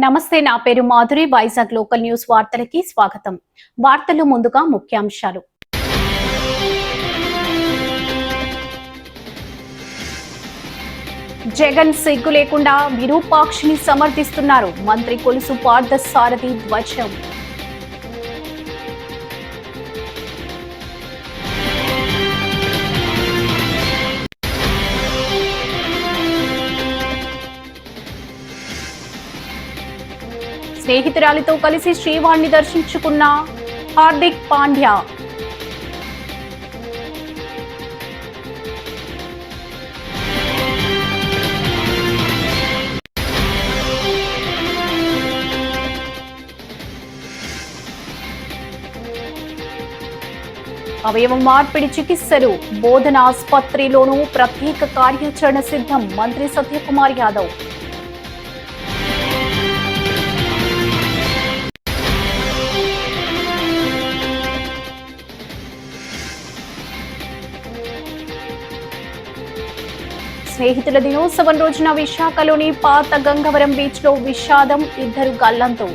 నమస్తే, నా పేరు మాధురి. వైజాగ్ లోకల్ న్యూస్ వార్తలకి స్వాగతం. వార్తలు ముందుగా ముఖ్యాంశాలు. జగన్ సిగ్గు లేకుండా విరూపాక్షిని సమర్థిస్తున్నారు. మంత్రి కొలుసు పార్థసారథి ధ్వజం. స్నేహితురాలితో కలిసి శ్రీవాణ్ణి దర్శించుకున్న హార్దిక్ పాండ్యా. అవయవ మార్పిడి చికిత్సలు బోధన ఆసుపత్రిలోనూ ప్రత్యేక కార్యాచరణ సిద్ధం. మంత్రి సత్యకుమార్ యాదవ్. స్నేహితుల దినోత్సవం రోజున విశాఖలోని పాత గంగవరం బీచ్ లో విషాదం, 2 గల్లంతు.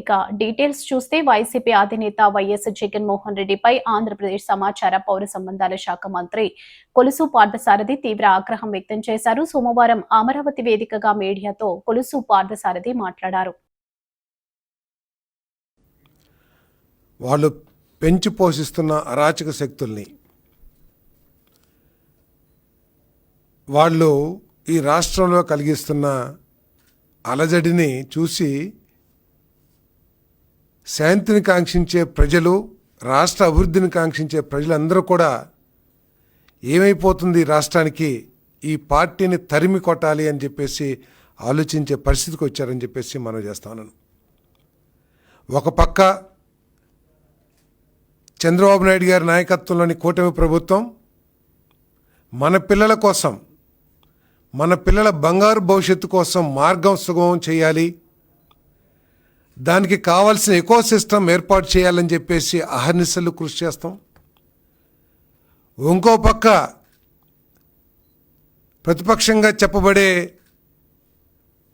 ఇక డీటెయిల్స్ చూస్తే, వైసీపీ అధినేత వైఎస్ జగన్మోహన్ రెడ్డిపై ఆంధ్రప్రదేశ్ సమాచార పౌర సంబంధాల శాఖ మంత్రి కొలుసు పార్థసారథి తీవ్ర ఆగ్రహం వ్యక్తం చేశారు. సోమవారం అమరావతి వేదికగా మీడియాతో కొలుసు పార్థసారథి మాట్లాడారు. వాళ్ళు పెంచి పోషిస్తున్న అరాచక శక్తుల్ని, వాళ్ళు ఈ రాష్ట్రంలో కలిగిస్తున్న అలజడిని చూసి శాంతిని కాంక్షించే ప్రజలు, రాష్ట్ర అభివృద్ధిని కాంక్షించే ప్రజలందరూ కూడా ఏమైపోతుంది రాష్ట్రానికి, ఈ పార్టీని తరిమి కొట్టాలి అని చెప్పేసి ఆలోచించే పరిస్థితికి వచ్చారని చెప్పేసి మనం చేస్తాను. ఒక పక్క చంద్రబాబు నాయుడు గారి నాయకత్వంలోని కూటమి ప్రభుత్వం మన పిల్లల కోసం, మన పిల్లల బంగారు భవిష్యత్తు కోసం మార్గం సుగమం చేయాలి, దానికి కావాల్సిన ఎకో సిస్టమ్ ఏర్పాటు చేయాలని చెప్పేసి అహర్నిశలు కృషి చేస్తాం. ఇంకో పక్క ప్రతిపక్షంగా చెప్పబడే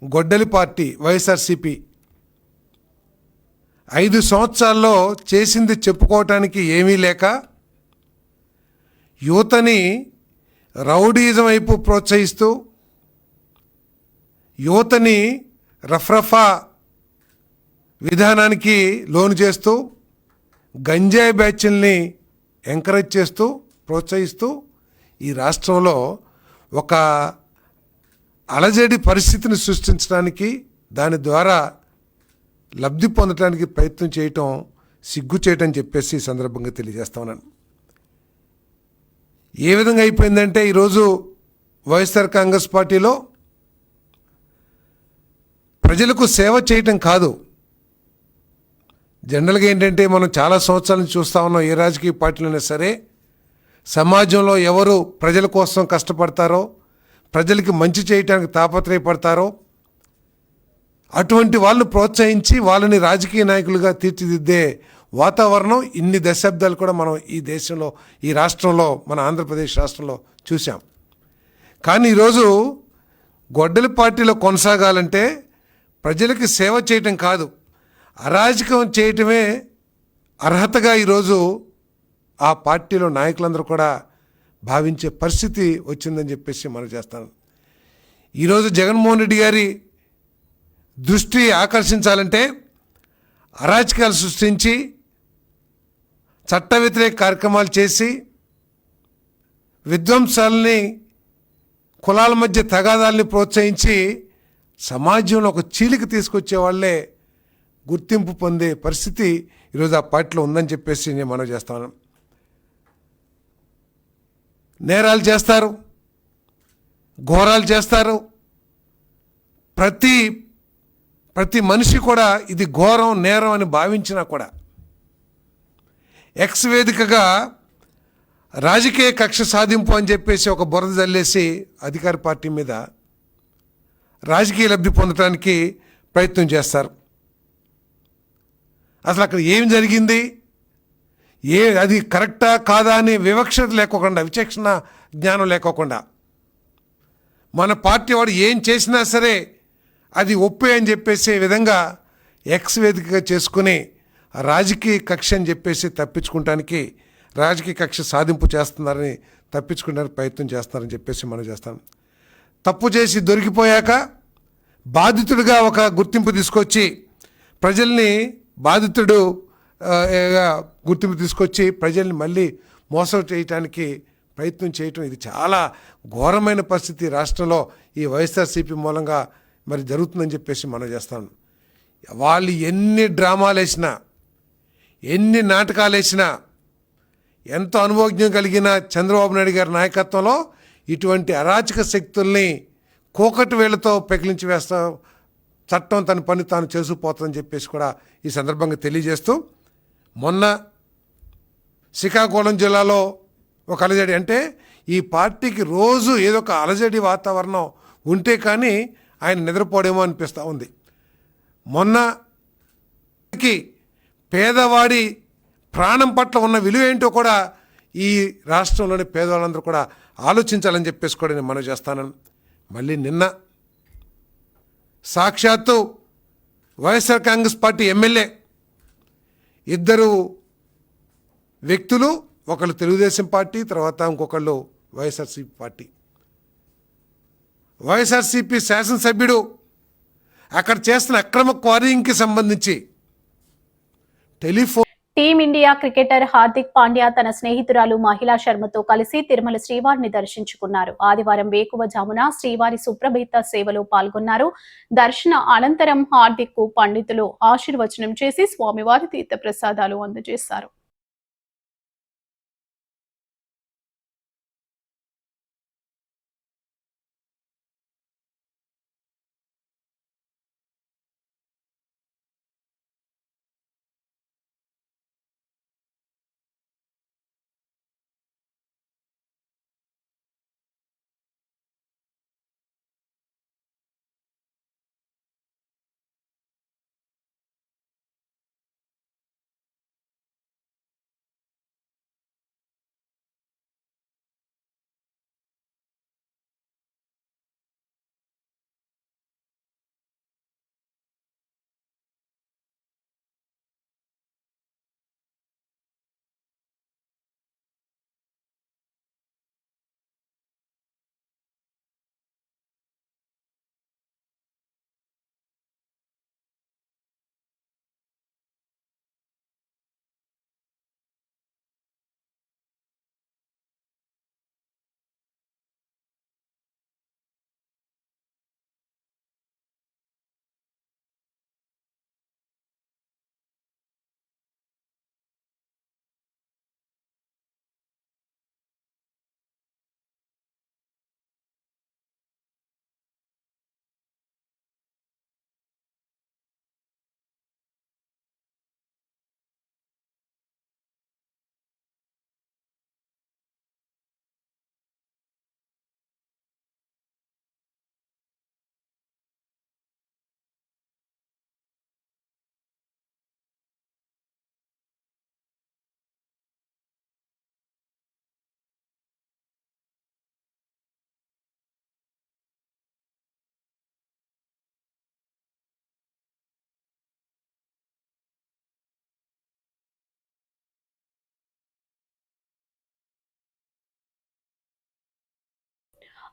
గొడ్డలి పార్టీ వైఎస్ఆర్సీపీ 5 సంవత్సరాల్లో చేసింది చెప్పుకోవటానికి ఏమీ లేక యువతని రౌడీజం వైపు ప్రోత్సహిస్తూ, యువతని రఫ్రఫా విధానానికి లోను చేస్తూ, గంజాయి బ్యాచ్ల్ని ఎంకరేజ్ చేస్తూ, ప్రోత్సహిస్తూ ఈ రాష్ట్రంలో ఒక అలజడి పరిస్థితిని సృష్టించడానికి, దాని ద్వారా లబ్ధి పొందడానికి ప్రయత్నం చేయటం సిగ్గు చేయటం చెప్పేసి ఈ సందర్భంగా తెలియజేస్తా ఉన్నాను. ఏ విధంగా అయిపోయిందంటే, ఈరోజు వైఎస్ఆర్ కాంగ్రెస్ పార్టీలో ప్రజలకు సేవ చేయటం కాదు, జనరల్గా ఏంటంటే మనం చాలా సంవత్సరాల నుంచి చూస్తూ ఉన్నాం, ఏ రాజకీయ పార్టీలైనా సరే సమాజంలో ఎవరు ప్రజల కోసం కష్టపడతారో, ప్రజలకి మంచి చేయటానికి తాపత్రయపడతారో అటువంటి వాళ్ళని ప్రోత్సహించి వాళ్ళని రాజకీయ నాయకులుగా తీర్చిదిద్దే వాతావరణం ఇన్ని దశాబ్దాలు కూడా మనం ఈ దేశంలో, ఈ రాష్ట్రంలో, మన ఆంధ్రప్రదేశ్ రాష్ట్రంలో చూసాం. కానీ ఈరోజు గొడ్డలి పార్టీలో కొనసాగాలంటే ప్రజలకి సేవ చేయటం కాదు, అరాజకం చేయటమే అర్హతగా ఈరోజు ఆ పార్టీలో నాయకులందరూ కూడా భావించే పరిస్థితి వచ్చిందని చెప్పేసి మనం చేస్తాను. ఈరోజు జగన్మోహన్ రెడ్డి గారి దృష్టి ఆకర్షించాలంటే అరాచకాలు సృష్టించి, చట్ట వ్యతిరేక కార్యక్రమాలు చేసి, విధ్వంసాలని, కులాల మధ్య తగాదాలని ప్రోత్సహించి సమాజంలో ఒక చీలిక తీసుకొచ్చే వాళ్ళే గుర్తింపు పొందే పరిస్థితి ఈరోజు ఆ పార్టీలో ఉందని చెప్పేసి నేను మనవి చేస్తాను. నేరాలు చేస్తారు, ఘోరాలు చేస్తారు. ప్రతి మనిషి కూడా ఇది ఘోరం, నేరం అని భావించినా కూడా ఎక్స్ వేదికగా రాజకీయ కక్ష సాధింపు అని చెప్పేసి ఒక బురద జల్లేసి అధికార పార్టీ మీద రాజకీయ లబ్ధి పొందడానికి ప్రయత్నం చేస్తారు. అసలు అక్కడ ఏం జరిగింది, అది కరెక్టా కాదా అనే వివక్షత లేకోకుండా, విచక్షణ జ్ఞానం లేకోకుండా మన పార్టీ వాడు ఏం చేసినా సరే అది ఒప్పే అని చెప్పేసే విధంగా ఎక్స్ వేదికగా చేసుకుని రాజకీయ కక్ష అని చెప్పేసి తప్పించుకుంటానికి రాజకీయ కక్ష సాధింపు చేస్తున్నారని తప్పించుకోవడానికి ప్రయత్నం చేస్తున్నారని చెప్పేసి మనం చేస్తాం. తప్పు చేసి దొరికిపోయాక బాధితుడిగా ఒక గుర్తింపు తీసుకొచ్చి ప్రజల్ని బాధితుడు గుర్తింపు తీసుకొచ్చి ప్రజల్ని మళ్ళీ మోసం చేయటానికి ప్రయత్నం చేయటం ఇది చాలా ఘోరమైన పరిస్థితి రాష్ట్రంలో ఈ వైఎస్ఆర్సీపీ మూలంగా మరి జరుగుతుందని చెప్పేసి మనం చేస్తాం. వాళ్ళు ఎన్ని డ్రామాలు వేసినా ఎన్ని నాటకాలు వేసినా ఎంతో అనుభవజ్ఞం కలిగిన చంద్రబాబు నాయుడు గారి నాయకత్వంలో ఇటువంటి అరాచక శక్తుల్ని కోకటి వేళ్లతో పెకిలించి వేస్తా చట్టం తన పని తాను చేసుకుపోతుందని చెప్పేసి కూడా ఈ సందర్భంగా తెలియజేస్తూ మొన్న శ్రీకాకుళం జిల్లాలో ఒక అలజడి అంటే ఈ పార్టీకి రోజు ఏదో ఒక అలజడి వాతావరణం ఉంటే కానీ ఆయన నిద్రపోడేమో అనిపిస్తూ ఉంది. మొన్నకి పేదవాడి ప్రాణం పట్ల ఉన్న విలువ ఏంటో కూడా ఈ రాష్ట్రంలోని పేదవాళ్ళందరూ కూడా ఆలోచించాలని చెప్పేసి కూడా నేను మనవి చేస్తాను. మళ్ళీ నిన్న సాక్షాత్తు వైఎస్ఆర్ కాంగ్రెస్ పార్టీ ఎమ్మెల్యే ఇద్దరు వ్యక్తులు, ఒకళ్ళు తెలుగుదేశం పార్టీ, తర్వాత ఇంకొకళ్ళు వైఎస్ఆర్సీపీ పార్టీ. వైఎస్ఆర్సీపీ శాసనసభ్యుడు అక్కడ చేస్తున్న అక్రమ క్వారీయింగ్కి సంబంధించి telephone team India cricketer Hardik Pandya తన స్నేహితురాలు మహిళా శర్మతో కలిసి తిరుమల శ్రీవారిని దర్శించుకున్నారు. ఆదివారం వేకువజామున శ్రీవారి సుప్రభాత సేవలో పాల్గొన్నారు. దర్శన అనంతరం హార్దిక్ కు పండితులు ఆశీర్వచనం చేసి స్వామివారి తీర్థ ప్రసాదాలు అందజేశారు.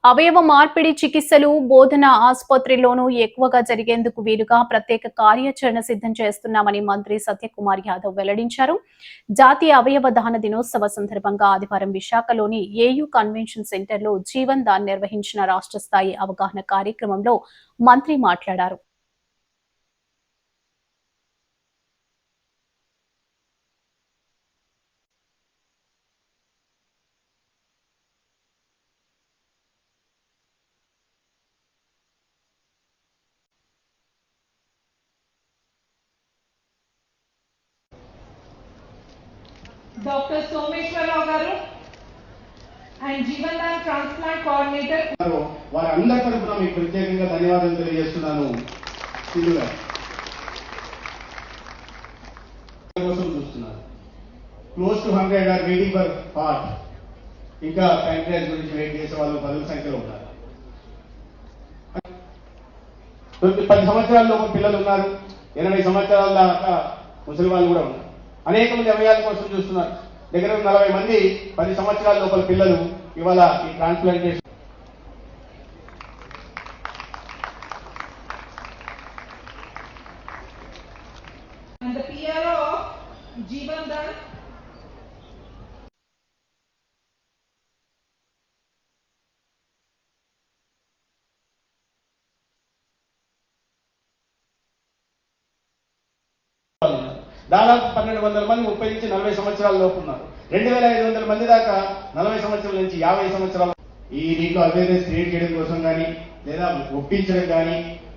అవయవ మార్పిడి చికిత్సలు బోధన ఆసుపత్రిలోనూ ఎక్కువగా జరిగేందుకు వీలుగా ప్రత్యేక కార్యాచరణ సిద్ధం చేస్తున్నామని మంత్రి సత్యకుమార్ యాదవ్ వెల్లడించారు. జాతీయ అవయవ దాన దినోత్సవ సందర్భంగా ఆదివారం విశాఖలోని ఏయూ కన్వెన్షన్ సెంటర్లో జీవన్ దాన్ నిర్వహించిన రాష్ట్ర స్థాయి అవగాహన కార్యక్రమంలో మంత్రి మాట్లాడారు. డాక్టర్ సోమేశ్వరరావు గారు and Jeevan Dan transplant coordinator వారందరి తరఫున మీకు ప్రత్యేకంగా ధన్యవాదాలు తెలియజేస్తున్నాను. కోసం చూస్తున్నారు. Close to 100 are waiting for heart. ఇంకా ప్యాంక్రియాస్ గురించి వెయిట్ చేసే వాళ్ళు పదుల సంఖ్యలో ఉన్నారు. 10 సంవత్సరాల లోపు పిల్లలు ఉన్నారు, 80 సంవత్సరాల దాకా ముసలి వాళ్ళు కూడా ఉన్నారు. అనేక మంది అవయవాల కోసం చూస్తున్నారు. దగ్గర 40 మంది 10 సంవత్సరాల లోపల పిల్లలు ఇవాళ ఈ transplantation and the PRO of Jeevan Dan. దాదాపు 1200 మంది 30 నుంచి 40 సంవత్సరాల లోపు ఉన్నారు. 2500 మంది దాకా 40 సంవత్సరాల నుంచి 50 సంవత్సరాల. ఈ దీంట్లో అవేర్నెస్ క్రియేట్ చేయడం కోసం కానీ లేదా ఒప్పించడం కానీ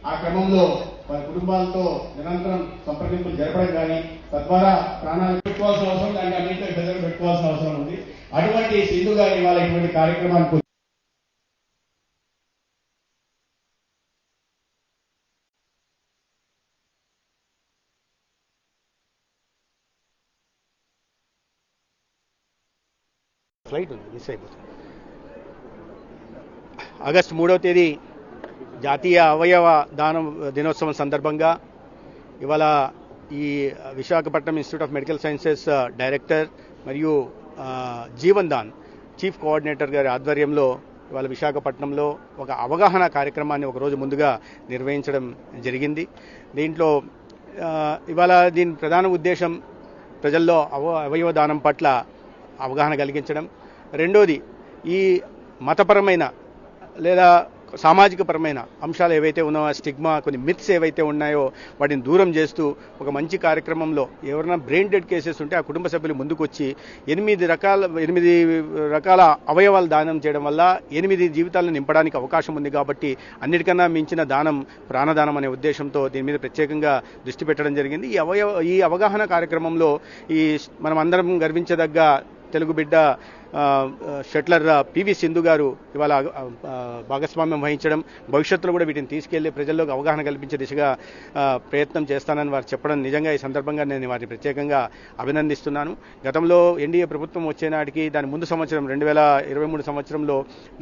ఆ క్రమంలో వారి కుటుంబాలతో నిరంతరం సంప్రదింపులు జరపడం కానీ తద్వారా ప్రాణాలు పెట్టుకోవాల్సిన అవసరం, దానికి అన్నింటిలో పెద్దలు పెట్టుకోవాల్సిన అవసరం ఉంది. అటువంటి సింధు గారి ఇవాళ ఇటువంటి కార్యక్రమానికి ఫ్లైట్ ఉంది, మిస్ అయిపోతుంది. ఆగస్టు 3వ తేదీ జాతీయ అవయవ దానం దినోత్సవం సందర్భంగా ఇవాళ ఈ Visakhapatnam institute of medical sciences director మరియు జీవన్ దాన్ చీఫ్ కోఆర్డినేటర్ గారి ఆధ్వర్యంలో ఇవాళ విశాఖపట్నంలో ఒక అవగాహన కార్యక్రమాన్ని ఒకరోజు ముందుగా నిర్వహించడం జరిగింది. దీంట్లో ఇవాళ దీని ప్రధాన ఉద్దేశం ప్రజల్లో అవయవ దానం పట్ల అవగాహన కలిగించడం. రెండోది, ఈ మతపరమైన లేదా సామాజిక పరమైన అంశాలు ఏవైతే ఉన్నాయో, స్టిగ్మా, కొన్ని మిత్స్ ఏవైతే ఉన్నాయో వాటిని దూరం చేస్తూ ఒక మంచి కార్యక్రమంలో ఎవరైనా బ్రెయిన్ డెడ్ కేసెస్ ఉంటే ఆ కుటుంబ సభ్యులు ముందుకొచ్చి 8 రకాల అవయవాలు దానం చేయడం వల్ల 8 జీవితాలను నింపడానికి అవకాశం ఉంది. కాబట్టి అన్నిటికన్నా మించిన దానం ప్రాణదానం అనే ఉద్దేశంతో దీని మీద ప్రత్యేకంగా దృష్టి పెట్టడం జరిగింది. ఈ అవగాహన కార్యక్రమంలో మనం అందరం గర్వించదగ్గ తెలుగు బిడ్డ షట్లర్ పివి సింధు గారు ఇవాళ భాగస్వామ్యం వహించడం, భవిష్యత్తులో కూడా వీటిని తీసుకెళ్లి ప్రజల్లోకి అవగాహన కల్పించే దిశగా ప్రయత్నం చేస్తానని వారు చెప్పడం నిజంగా ఈ సందర్భంగా నేను వారిని ప్రత్యేకంగా అభినందిస్తున్నాను. గతంలో ఎన్డీఏ ప్రభుత్వం వచ్చే నాటికి దాని ముందు సంవత్సరం 2023 సంవత్సరంలో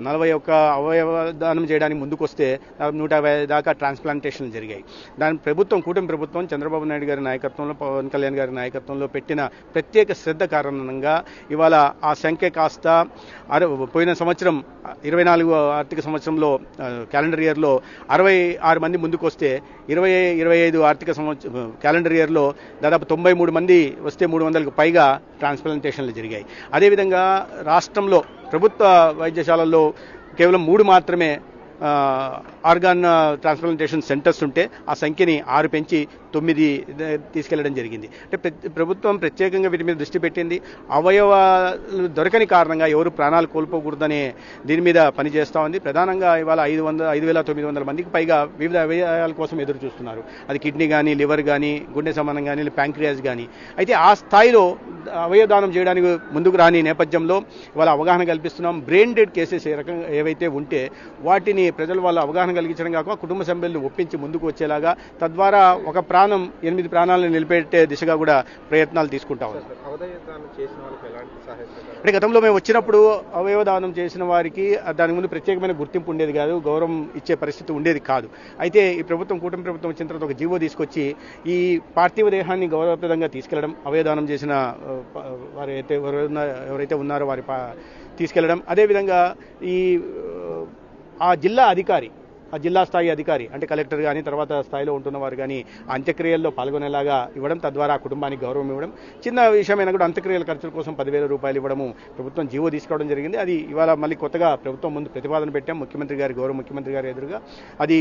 41 అవయవ దానం చేయడానికి ముందుకొస్తే 150 దాకా ట్రాన్స్ప్లాంటేషన్లు జరిగాయి. దాని కూటమి ప్రభుత్వం చంద్రబాబు నాయుడు గారి నాయకత్వంలో, పవన్ కళ్యాణ్ గారి నాయకత్వంలో పెట్టిన ప్రత్యేక శ్రద్ధ కారణంగా ఇవాళ ఆ సంఖ్య కాస్త పోయిన సంవత్సరం 24 ఆర్థిక సంవత్సరంలో క్యాలెండర్ ఇయర్లో 66 మంది ముందుకు వస్తే 25 ఆర్థిక సంవత్సరం క్యాలెండర్ ఇయర్లో దాదాపు 93 మంది వస్తే 300కు పైగా ట్రాన్స్ప్లాంటేషన్లు జరిగాయి. అదేవిధంగా రాష్ట్రంలో ప్రభుత్వ వైద్యశాలల్లో కేవలం 3 మాత్రమే ఆర్గాన్ ట్రాన్స్ప్లాంటేషన్ సెంటర్స్ ఉంటే ఆ సంఖ్యని 6 పెంచి 9 తీసుకెళ్లడం జరిగింది. అంటే ప్రభుత్వం ప్రత్యేకంగా వీటి మీద దృష్టి పెట్టింది. అవయవాలు దొరకని కారణంగా ఎవరు ప్రాణాలు కోల్పోకూడదనే దీని మీద పనిచేస్తూ ఉంది. ప్రధానంగా ఇవాళ 5,900 మందికి పైగా వివిధ అవయవాల కోసం ఎదురు చూస్తున్నారు. అది కిడ్నీ కానీ, లివర్ కానీ, గుండె సంబంధం కానీ, ప్యాంక్రియాస్ కానీ. అయితే ఆ స్థాయిలో అవయవదానం చేయడానికి ముందుకు రాని నేపథ్యంలో ఇవాళ అవగాహన కల్పిస్తున్నాం. బ్రెయిన్ డెడ్ కేసెస్ ఏవైతే ఉంటే వాటిని ప్రజలు వాళ్ళు అవగాహన కలిగించడం కాక కుటుంబ సభ్యులను ఒప్పించి ముందుకు వచ్చేలాగా, తద్వారా ఒక 8 ప్రాణాలను నిలిపెట్టే దిశగా కూడా ప్రయత్నాలు తీసుకుంటా ఉన్నాం. అంటే గతంలో మేము వచ్చినప్పుడు అవయవదానం చేసిన వారికి దాని ముందు ప్రత్యేకమైన గుర్తింపు ఉండేది కాదు, గౌరవం ఇచ్చే పరిస్థితి ఉండేది కాదు. అయితే ఈ కూటమి ప్రభుత్వం వచ్చిన తర్వాత ఒక జీవో తీసుకొచ్చి ఈ పార్థివ దేహాన్ని గౌరవప్రదంగా తీసుకెళ్లడం, అవయవదానం చేసిన ఎవరైతే ఉన్నారో వారి తీసుకెళ్లడం, అదేవిధంగా ఆ జిల్లా స్థాయి అధికారి అంటే కలెక్టర్ కానీ తర్వాత స్థాయిలో ఉంటున్న వారు కానీ అంత్యక్రియల్లో పాల్గొనేలాగా ఇవ్వడం, తద్వారా ఆ కుటుంబానికి గౌరవం ఇవ్వడం. చిన్న విషయమైనా కూడా అంత్యక్రియల ఖర్చుల కోసం 10,000 రూపాయలు ఇవ్వడము ప్రభుత్వం జీవో తీసుకోవడం జరిగింది. అది ఇవాళ మళ్ళీ కొత్తగా ప్రభుత్వం ముందు ప్రతిపాదన పెట్టాం. గౌరవ ముఖ్యమంత్రి గారి ఎదురుగా అది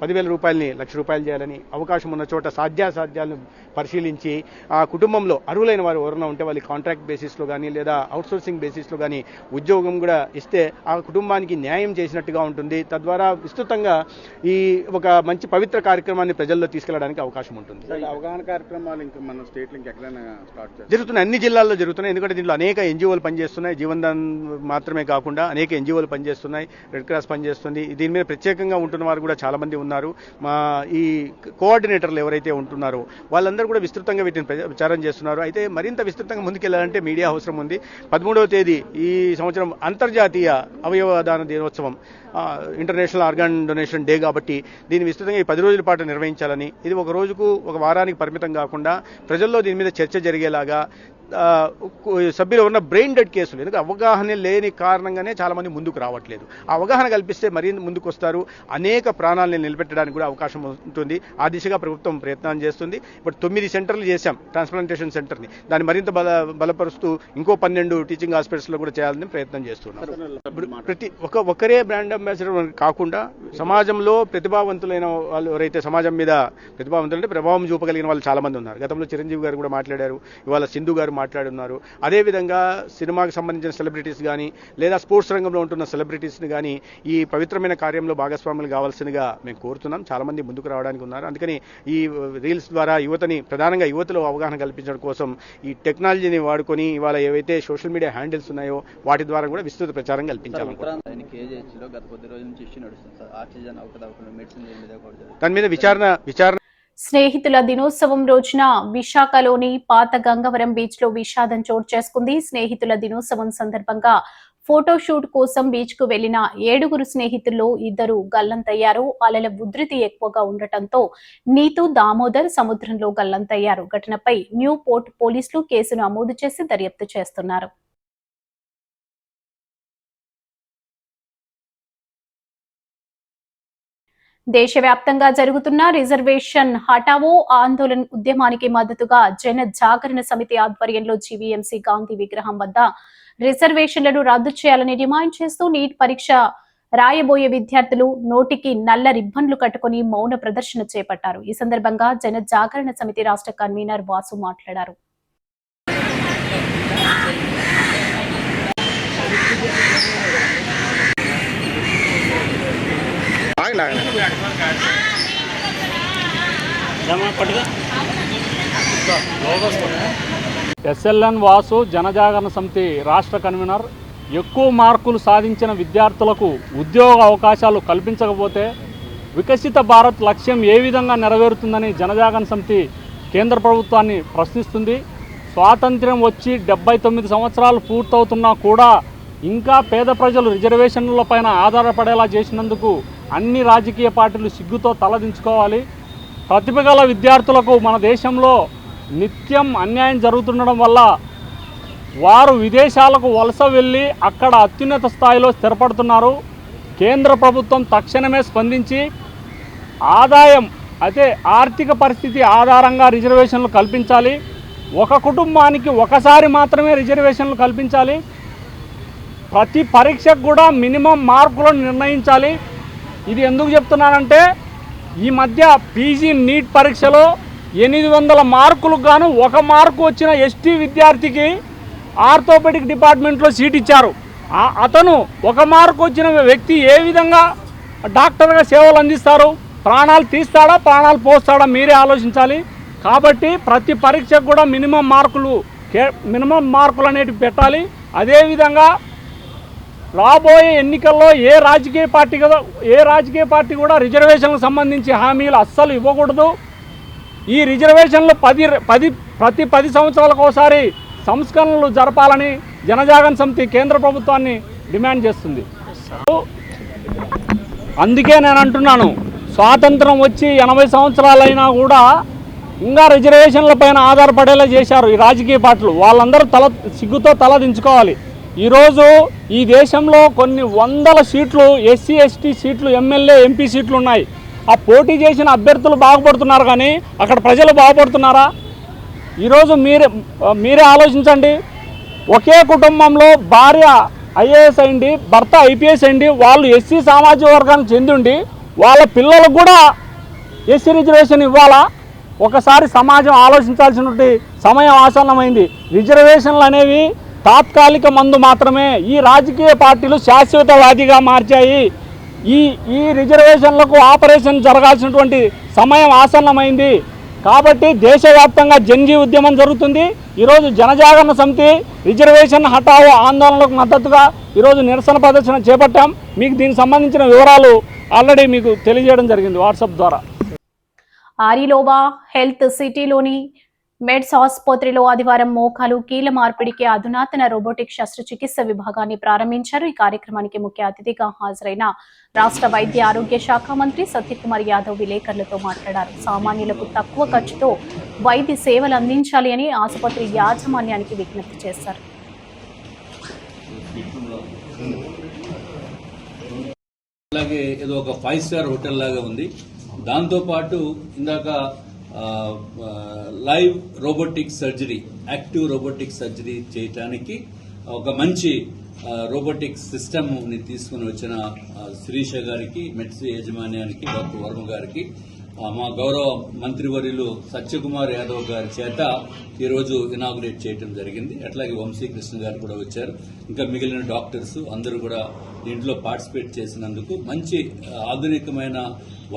10,000 రూపాయలని 1,00,000 రూపాయలు చేయాలని, అవకాశం ఉన్న చోట సాధ్యాసాధ్యాలను పరిశీలించి ఆ కుటుంబంలో అర్హులైన వారు ఎవరైనా ఉంటే వాళ్ళకి కాంట్రాక్ట్ బేసిస్లో కానీ లేదా అవుట్సోర్సింగ్ బేసిస్లో కానీ ఉద్యోగం కూడా ఇస్తే ఆ కుటుంబానికి న్యాయం చేసినట్టుగా ఉంటుంది. తద్వారా విస్తృతంగా ఈ ఒక మంచి పవిత్ర కార్యక్రమాన్ని ప్రజల్లో తీసుకెళ్లడానికి అవకాశం ఉంటుంది. అవగాహన కార్యక్రమాలు ఇంకా మన స్టేట్లో ఎక్కడైనా స్టార్ట్ జరుగుతున్నాయి, అన్ని జిల్లాల్లో జరుగుతున్నాయి. ఎందుకంటే దీంట్లో అనేక ఎన్జిఓలు పనిచేస్తున్నాయి. జీవన్ దాన్ మాత్రమే కాకుండా అనేక ఎన్జిఓలు పనిచేస్తున్నాయి, రెడ్ క్రాస్ పనిచేస్తుంది. దీని మీద ప్రత్యేకంగా ఉంటున్న వారు కూడా చాలా మంది ఉన్నారు. మా ఈ కోఆర్డినేటర్లు ఎవరైతే ఉంటున్నారో వాళ్ళందరూ కూడా విస్తృతంగా వీటిని ప్రచారం చేస్తున్నారు. అయితే మరింత విస్తృతంగా ముందుకెళ్లాలంటే మీడియా అవసరం ఉంది. 13వ తేదీ ఈ సంవత్సరం అంతర్జాతీయ అవయవ దాన దినోత్సవం ఇంటర్నేషనల్ ఆర్గాన్ డొనేషన్ డే కాబట్టి దీన్ని విస్తృతంగా ఈ 10 రోజుల పాటు నిర్వహించాలని, ఇది ఒక రోజుకు ఒక వారానికి పరిమితం కాకుండా ప్రజల్లో దీని మీద చర్చ జరిగేలాగా సభ్యులు ఉన్న బ్రెయిన్ డెడ్ కేసులు, ఎందుకంటే అవగాహన లేని కారణంగానే చాలా మంది ముందుకు రావట్లేదు. ఆ అవగాహన కల్పిస్తే మరీ ముందుకు వస్తారు, అనేక ప్రాణాలను నిలబెట్టడానికి కూడా అవకాశం ఉంటుంది. ఆ దిశగా ప్రభుత్వం ప్రయత్నాలు చేస్తుంది. ఇప్పుడు 9 సెంటర్లు చేశాం ట్రాన్స్ప్లాంటేషన్ సెంటర్ని, దాన్ని మరింత బలపరుస్తూ ఇంకో 12 టీచింగ్ హాస్పిటల్స్లో కూడా చేయాలని ప్రయత్నం చేస్తున్నాం. ప్రతి ఒక్కరే బ్రాండ్ అంబాసిడర్ కాకుండా సమాజంలో ప్రతిభావంతులైన వాళ్ళు ఎవరైతే సమాజం మీద ప్రతిభావంతులంటే ప్రభావం చూపగలిగిన వాళ్ళు చాలా మంది ఉన్నారు. గతంలో చిరంజీవి గారు కూడా మాట్లాడారు, ఇవాళ సింధు గారు మాట్లాడున్నారు. అదేవిధంగా సినిమాకి సంబంధించిన సెలబ్రిటీస్ కానీ లేదా స్పోర్ట్స్ రంగంలో ఉంటున్న సెలబ్రిటీస్ని కానీ ఈ పవిత్రమైన కార్యంలో భాగస్వాములు కావాల్సిందిగా మేము కోరుతున్నాం. చాలా మంది ముందుకు రావడానికి ఉన్నారు. అందుకని ఈ రీల్స్ ద్వారా యువతని, ప్రధానంగా యువతలో అవగాహన కల్పించడం కోసం ఈ టెక్నాలజీని వాడుకొని ఇవాళ ఏవైతే సోషల్ మీడియా హ్యాండిల్స్ ఉన్నాయో వాటి ద్వారా కూడా విస్తృత ప్రచారం కల్పించాలనుకుంటున్నాం. దాని మీద విచారణ స్నేహితుల దినోత్సవం రోజున విశాఖలోని పాత గంగవరం బీచ్ లో విషాదం చోటు చేసుకుంది. స్నేహితుల దినోత్సవం సందర్భంగా ఫోటోషూట్ కోసం బీచ్ కు వెళ్లిన 7 స్నేహితుల్లో 2 గల్లంతయ్యారు. అలల ఉధృతి ఎక్కువగా ఉండటంతో నీతు, దామోదర్ సముద్రంలో గల్లంతయ్యారు. ఘటనపై న్యూ పోర్ట్ పోలీసులు కేసు నమోదు చేసి దర్యాప్తు చేస్తున్నారు. దేశవ్యాప్తంగా జరుగుతున్న రిజర్వేషన్ హటావో ఆందోళన ఉద్యమానికి మద్దతుగా జన జాగరణ సమితి ఆధ్వర్యంలో జీవీఎంసీ గాంధీ విగ్రహం వద్ద రిజర్వేషన్లను రద్దు చేయాలని డిమాండ్ చేస్తూ నీట్ పరీక్ష రాయబోయే విద్యార్థులు నోటికి నల్ల రిబ్బన్లు కట్టుకుని మౌన ప్రదర్శన చేపట్టారు. ఈ సందర్భంగా జన జాగరణ సమితి రాష్ట్ర కన్వీనర్ వాసు మాట్లాడారు. ఎస్ఎల్ఎన్ వాసు జనజాగరణ సమితి రాష్ట్ర కన్వీనర్. ఎక్కువ మార్కులు సాధించిన విద్యార్థులకు ఉద్యోగ అవకాశాలు కల్పించకపోతే వికసిత భారత్ లక్ష్యం ఏ విధంగా నెరవేరుతుందని జనజాగరణ సమితి కేంద్ర ప్రభుత్వాన్ని ప్రశ్నిస్తుంది. స్వాతంత్ర్యం వచ్చి 79 సంవత్సరాలు పూర్తవుతున్నా కూడా ఇంకా పేద ప్రజలు రిజర్వేషన్లపైన ఆధారపడేలా చేసినందుకు అన్ని రాజకీయ పార్టీలు సిగ్గుతో తలదించుకోవాలి. ప్రతిభ గల విద్యార్థులకు మన దేశంలో నిత్యం అన్యాయం జరుగుతుండడం వల్ల వారు విదేశాలకు వలస వెళ్ళి అక్కడ అత్యున్నత స్థాయిలో స్థిరపడుతున్నారు. కేంద్ర ప్రభుత్వం తక్షణమే స్పందించి ఆదాయం అయితే ఆర్థిక పరిస్థితి ఆధారంగా రిజర్వేషన్లు కల్పించాలి. ఒక కుటుంబానికి ఒకసారి మాత్రమే రిజర్వేషన్లు కల్పించాలి. ప్రతి పరీక్షకు కూడా మినిమం మార్కులను నిర్ణయించాలి. ఇది ఎందుకు చెప్తున్నానంటే ఈ మధ్య పీజీ నీట్ పరీక్షలో 800 మార్కులకు గాను 1 మార్కు వచ్చిన ఎస్టీ విద్యార్థికి ఆర్థోపెడిక్ డిపార్ట్మెంట్లో సీట్ ఇచ్చారు. అతను 1 మార్కు వచ్చిన వ్యక్తి ఏ విధంగా డాక్టర్గా సేవలు అందిస్తారు? ప్రాణాలు తీస్తాడా, ప్రాణాలు పోస్తాడా? మీరే ఆలోచించాలి. కాబట్టి ప్రతి పరీక్షకు కూడా మినిమం మార్కులు అనేటివి పెట్టాలి. అదేవిధంగా రాబోయే ఎన్నికల్లో ఏ రాజకీయ పార్టీ కూడా రిజర్వేషన్లకు సంబంధించి హామీలు అస్సలు ఇవ్వకూడదు. ఈ రిజర్వేషన్లు ప్రతి 10 సంవత్సరాలకు ఒకసారి సంస్కరణలు జరపాలని జనజాగరణ సమితి కేంద్ర ప్రభుత్వాన్ని డిమాండ్ చేస్తుంది. అందుకే నేను అంటున్నాను, స్వాతంత్రం వచ్చి 80 సంవత్సరాలైనా కూడా ఇంకా రిజర్వేషన్ల పైన ఆధారపడేలా చేశారు ఈ రాజకీయ పార్టీలు. వాళ్ళందరూ సిగ్గుతో తల దించుకోవాలి. ఈరోజు ఈ దేశంలో కొన్ని వందల సీట్లు ఎస్సీ ఎస్టీ సీట్లు, ఎమ్మెల్యే ఎంపీ సీట్లు ఉన్నాయి. ఆ పోటీ చేసిన అభ్యర్థులు బాగుపడుతున్నారు, కానీ అక్కడ ప్రజలు బాగుపడుతున్నారా? ఈరోజు మీరే ఆలోచించండి. ఒకే కుటుంబంలో భార్య ఐఏఎస్ అయింది, భర్త ఐపీఎస్ అయింది, వాళ్ళు ఎస్సీ సామాజిక వర్గానికి చెందిండి వాళ్ళ పిల్లలకు కూడా ఎస్సీ రిజర్వేషన్ ఇవ్వాలా? ఒకసారి సమాజం ఆలోచించాల్సినటువంటి సమయం ఆసన్నమైంది. రిజర్వేషన్లు అనేవి తాత్కాలిక మందు మాత్రమే. ఈ రాజకీయ పార్టీలు శాశ్వతవాదిగా మార్చాయి. ఈ రిజర్వేషన్లకు ఆపరేషన్ జరగాల్సినటువంటి సమయం ఆసన్నమైంది. కాబట్టి దేశవ్యాప్తంగా జన్జీ ఉద్యమం జరుగుతుంది. ఈరోజు జనజాగరణ సమితి రిజర్వేషన్ హటావో ఆందోళనలకు మద్దతుగా ఈరోజు నిరసన ప్రదర్శన చేపట్టాం. మీకు దీనికి సంబంధించిన వివరాలు ఆల్రెడీ మీకు తెలియజేయడం జరిగింది వాట్సాప్ ద్వారా. ఆరిలోవా హెల్త్ సిటీలోని మెడ్స్ ఆసుపత్రిలో ఆదివారం మోకాలు కీళ్ల మార్పిడికి అధునాతన రోబోటిక్ శస్త్రచికిత్స విభాగాన్ని ప్రారంభించారు. ఈ కార్యక్రమానికి ముఖ్య అతిథిగా హాజరైన రాష్ట్ర వైద్య ఆరోగ్య శాఖ మంత్రి సత్యకుమార్ యాదవ్ విలేకరులతో మాట్లాడారు. సామాన్యులకు తక్కువ ఖర్చుతో వైద్య సేవలు అందించాలి అని ఆసుపత్రి యాజమాన్యానికి విజ్ఞప్తి చేశారు. అలాగే ఏదో ఒక 5 స్టార్ హోటల్ లాగా ఉంది. దాంతోపాటు ఇందాక live robotic surgery, active robotic surgery చేయటానికి ఒక మంచి రోబోటిక్ సిస్టమ్ ని తీసుకుని వచ్చిన శిరీష గారికి, మెడ్స్ యాజమాన్యానికి, డాక్టర్ వర్మ గారికి, మా గౌరవ మంత్రివర్యులు సత్యకుమార్ యాదవ్ గారి చేత ఈరోజు ఇనాగ్రేట్ చేయడం జరిగింది. అట్లాగే వంశీకృష్ణ గారు కూడా వచ్చారు. ఇంకా మిగిలిన డాక్టర్స్ అందరూ కూడా దీంట్లో పార్టిసిపేట్ చేసినందుకు మంచి ఆధునికమైన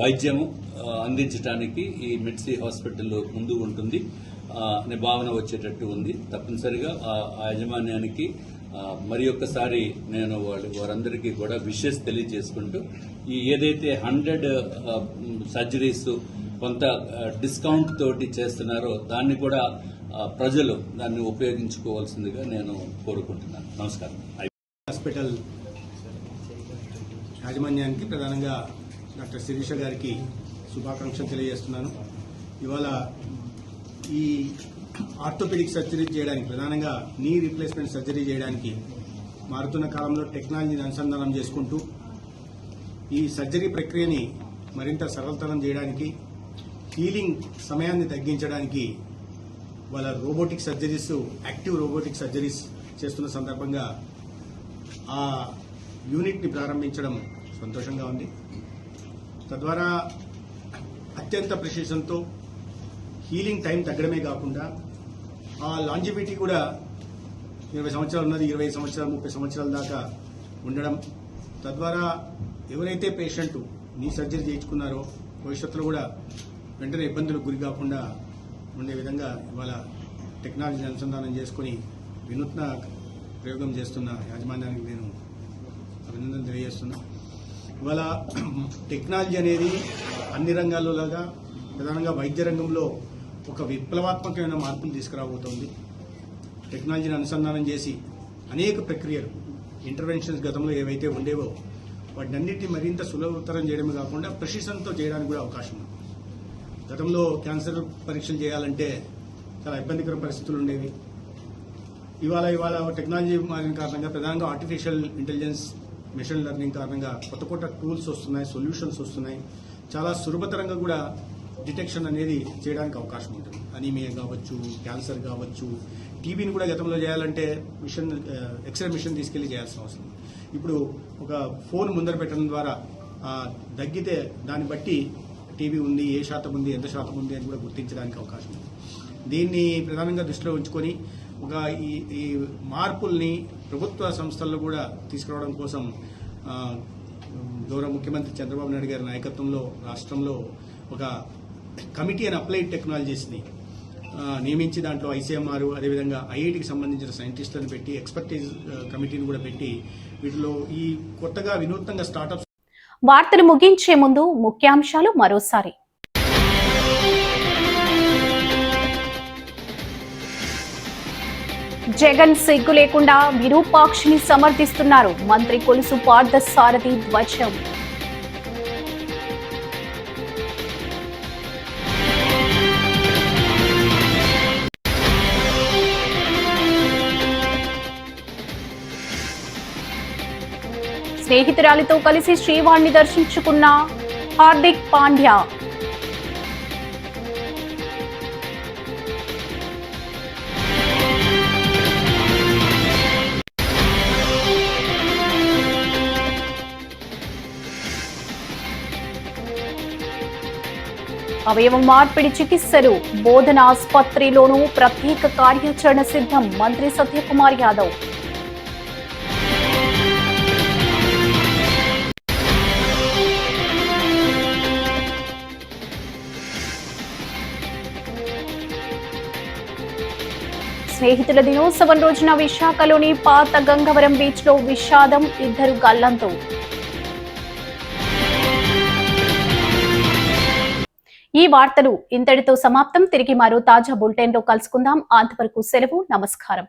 వైద్యము అందించడానికి ఈ మెడ్సీ హాస్పిటల్ ముందు ఉంటుంది అనే భావన వచ్చేటట్టు ఉంది. తప్పనిసరిగా ఆ యాజమాన్యానికి మరి ఒక్కసారి నేను వారందరికీ కూడా విషెస్ తెలియజేసుకుంటూ ఈ ఏదైతే 100 సర్జరీస్ కొంత డిస్కౌంట్ తోటి చేస్తున్నారో దాన్ని కూడా ప్రజలు దాన్ని ఉపయోగించుకోవాల్సిందిగా నేను కోరుకుంటున్నాను. నమస్కారం. హాస్పిటల్ యాజమాన్యానికి ప్రధానంగా డాక్టర్ శిరీష గారికి శుభాకాంక్షలు తెలియజేస్తున్నాను. ఇవాళ ఈ ఆర్థోపెడిక్ సర్జరీ చేయడానికి, ప్రధానంగా నీ రీప్లేస్మెంట్ సర్జరీ చేయడానికి మారుతున్న కాలంలో టెక్నాలజీని అనుసంధానం చేసుకుంటూ ఈ సర్జరీ ప్రక్రియని మరింత సరళతరం చేయడానికి, హీలింగ్ సమయాన్ని తగ్గించడానికి వాళ్ళ robotic surgeries, active robotic surgeries చేస్తున్న సందర్భంగా ఆ యూనిట్ని ప్రారంభించడం సంతోషంగా ఉంది. తద్వారా అత్యంత ప్రిసిషన్తో హీలింగ్ టైం తగ్గడమే కాకుండా ఆ లాంజివిటీ కూడా 20 సంవత్సరాలు ఉన్నది 20 సంవత్సరాలు 30 సంవత్సరాల దాకా ఉండడం, తద్వారా ఎవరైతే పేషెంట్ నీ సర్జరీ చేయించుకున్నారో భవిష్యత్తులో కూడా వెంటనే ఇబ్బందులకు గురి కాకుండా ఉండే విధంగా ఇవాళ టెక్నాలజీని అనుసంధానం చేసుకుని వినూత్న ప్రయోగం చేస్తున్న యాజమాన్యానికి నేను అభినందన తెలియజేస్తున్నా. ఇవాళ టెక్నాలజీ అనేది అన్ని రంగాల్లో లాగా ప్రధానంగా వైద్య రంగంలో ఒక విప్లవాత్మకమైన మార్పులు తీసుకురాబోతోంది. టెక్నాలజీని అనుసంధానం చేసి అనేక ప్రక్రియలు, ఇంటర్వెన్షన్స్ గతంలో ఏవైతే ఉండేవో వాటినన్నింటినీ మరింత సులభతరం చేయడమే కాకుండా ప్రెసిషన్తో చేయడానికి కూడా అవకాశం ఉంది. గతంలో క్యాన్సర్ పరీక్షలు చేయాలంటే చాలా ఇబ్బందికర పరిస్థితులు ఉండేవి. ఇవాళ టెక్నాలజీ మారిన కారణంగా, ప్రధానంగా ఆర్టిఫిషియల్ ఇంటెలిజెన్స్, మెషిన్ లెర్నింగ్ కారణంగా కొత్త టూల్స్ వస్తున్నాయి, సొల్యూషన్స్ వస్తున్నాయి. చాలా సులభతరంగా కూడా డిటెక్షన్ అనేది చేయడానికి అవకాశం ఉంటుంది. అనీమియా కావచ్చు, క్యాన్సర్ కావచ్చు, టీబీని కూడా గతంలో చేయాలంటే ఎక్స్రే మిషన్ తీసుకెళ్లి చేయాల్సిన అవసరం. ఇప్పుడు ఒక ఫోన్ ముందర పెట్టడం ద్వారా దగ్గితే దాన్ని బట్టి టీబీ ఉంది, ఏ శాతం ఉంది, ఎంత శాతం ఉంది అని కూడా గుర్తించడానికి అవకాశం ఉంది. దీన్ని ప్రధానంగా దృష్టిలో ఉంచుకొని ఈ మార్పుల్ని ప్రభుత్వ సంస్థల్లో కూడా తీసుకురావడం కోసం గౌరవ ముఖ్యమంత్రి చంద్రబాబు నాయుడు గారి నాయకత్వంలో రాష్ట్రంలో ఒక కమిటీ అండ్ అప్లైడ్ టెక్నాలజీస్ని నియమించి దాంట్లో ఐసీఎంఆర్, అదేవిధంగా ఐఐటికి సంబంధించిన సైంటిస్టులను పెట్టి, ఎక్స్పర్టీస్ కమిటీని కూడా పెట్టి వీటిలో ఈ కొత్తగా వినూత్నంగా స్టార్టప్స్. వార్తలు ముగించే ముందు ముఖ్యాంశాలు మరోసారి. జగన్ సిగ్గు లేకుండా విరూపాక్షిని సమర్థిస్తున్నారు. మంత్రి కొలుసు పార్థసారథి ధ్వజం. స్నేహితురాలితో కలిసి శ్రీవాణ్ణి దర్శించుకున్న హార్దిక్ పాండ్యా. అవయవ మార్పిడి చికిత్సలు బోధన ఆసుపత్రిలోనూ ప్రత్యేక కార్యాచరణ సిద్ధం. మంత్రి సత్యకుమార్ యాదవ్. స్నేహితుల దినోత్సవం రోజున విశాఖలోని పాత గంగవరం బీచ్ లో విషాదం, 2 గల్లంతు. ఈ వార్తలు ఇంతటితో సమాప్తం. తిరిగి మరో తాజా బులెటిన్ లో కలుసుకుందాం. అంతవరకు సెలవు. నమస్కారం.